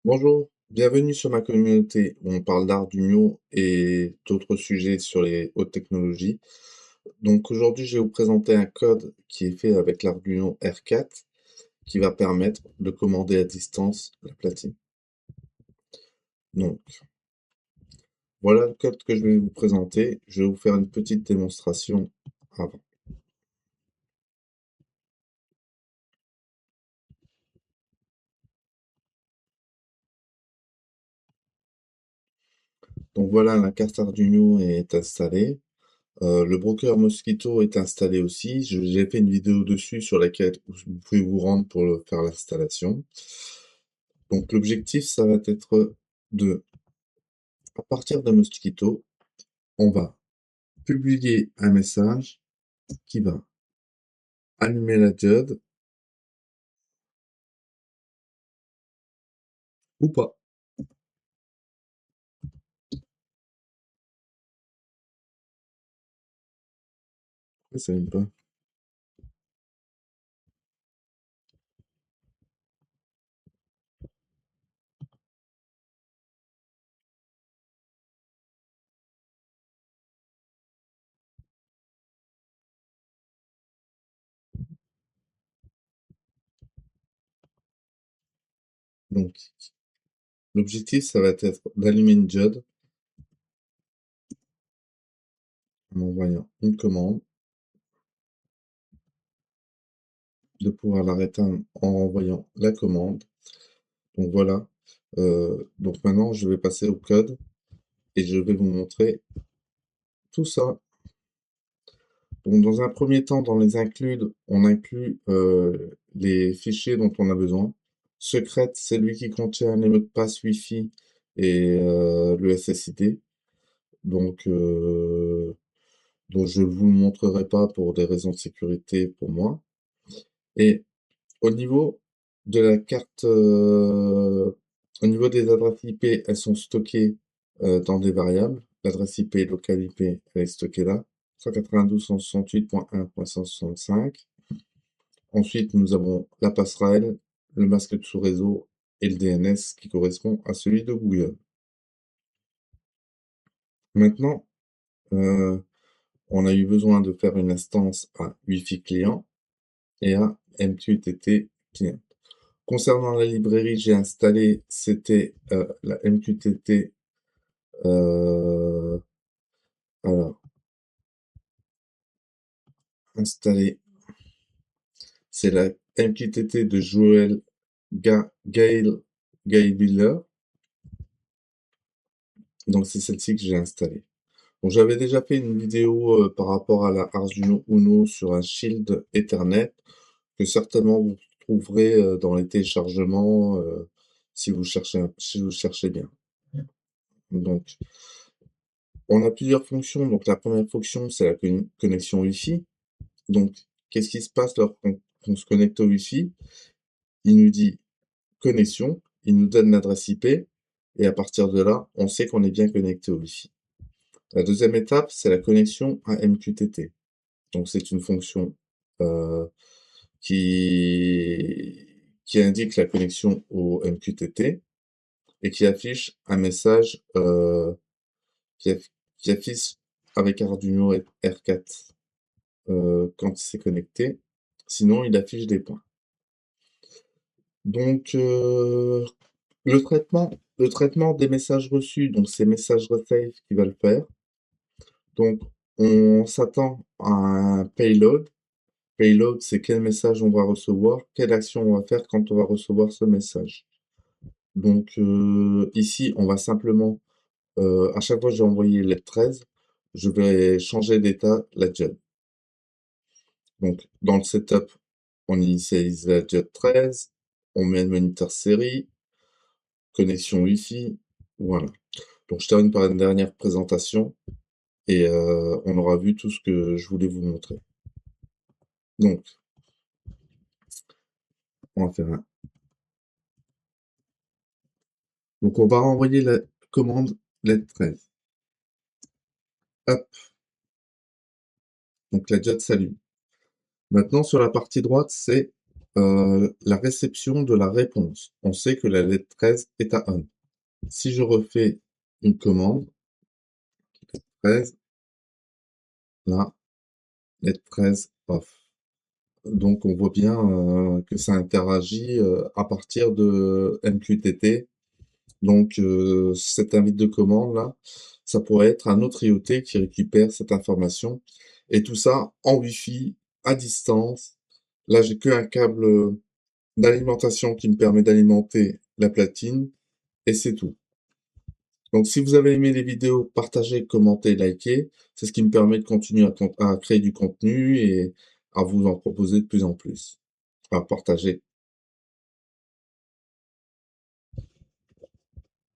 Bonjour, bienvenue sur ma communauté où on parle d'Arduino et d'autres sujets sur les hautes technologies. Donc aujourd'hui, je vais vous présenter un code qui est fait avec l'Arduino R4 qui va permettre de commander à distance la platine. Donc voilà le code que je vais vous présenter. Je vais vous faire une petite démonstration avant. Donc voilà, la carte Arduino est installée. Le broker Mosquito est installé aussi. J'ai fait une vidéo dessus sur laquelle vous pouvez vous rendre pour faire l'installation. Donc l'objectif, ça va être de, à partir de Mosquito, on va publier un message qui va allumer la diode ou pas. Ça n'allume pas. Donc l'objectif, ça va être d'allumer une diode en envoyant une commande, de pouvoir l'arrêter en envoyant la commande. Donc voilà. Donc maintenant, je vais passer au code et je vais vous montrer tout ça. Donc dans un premier temps, dans les includes, on inclut les fichiers dont on a besoin. Secret, c'est lui qui contient les mots de passe Wi-Fi et le SSID. Donc, je ne vous le montrerai pas pour des raisons de sécurité pour moi. Et au niveau de la carte, au niveau des adresses IP, elles sont stockées dans des variables. L'adresse IP locale IP, elle est stockée là, 192.168.1.165. Ensuite, nous avons la passerelle, le masque de sous-réseau et le DNS qui correspond à celui de Google. Maintenant, on a eu besoin de faire une instance à Wi-Fi client et à MQTT client. Concernant la librairie, j'ai installé, c'était la MQTT. euh, alors, installé, c'est la MQTT de Joël Gail Biller. Donc, c'est celle-ci que j'ai installée. Bon, j'avais déjà fait une vidéo par rapport à la Arduino Uno sur un shield Ethernet que certainement vous trouverez dans les téléchargements si vous cherchez bien. Donc, on a plusieurs fonctions. Donc, la première fonction, c'est la connexion Wi-Fi. Donc, qu'est-ce qui se passe lorsqu'on se connecte au Wi-Fi? Il nous dit connexion, il nous donne l'adresse IP, et à partir de là, on sait qu'on est bien connecté au Wi-Fi. La deuxième étape, c'est la connexion à MQTT. Donc, c'est une fonction euh, qui indique la connexion au MQTT et qui affiche un message qui, qui affiche avec Arduino R4 quand c'est connecté. Sinon, il affiche des points. Donc, le traitement des messages reçus, donc c'est MessageReceive qui va le faire. Donc, on s'attend à un payload. Payload, c'est quel message on va recevoir, quelle action on va faire quand on va recevoir ce message. Donc, ici, on va simplement, à chaque fois que j'ai envoyé les 13, je vais changer d'état la diode. Donc, dans le setup, on initialise la diode 13, on met le moniteur série, connexion Wi-Fi, voilà. Donc, je termine par une dernière présentation et on aura vu tout ce que je voulais vous montrer. Donc, on va faire un. Donc, on va renvoyer la commande LED 13. Hop, donc la diode s'allume. Maintenant, sur la partie droite, c'est la réception de la réponse. On sait que la lettre 13 est à on. Si je refais une commande, 13, là, lettre 13 off. Donc on voit bien, que ça interagit, à partir de MQTT. Donc cette invite de commande là, ça pourrait être un autre IoT qui récupère cette information et tout ça en Wi-Fi, à distance. Là, j'ai qu'un câble, d'alimentation qui me permet d'alimenter la platine et c'est tout. Donc si vous avez aimé les vidéos, partagez, commentez, likez. C'est ce qui me permet de continuer à créer du contenu et à vous en proposer de plus en plus. À partager.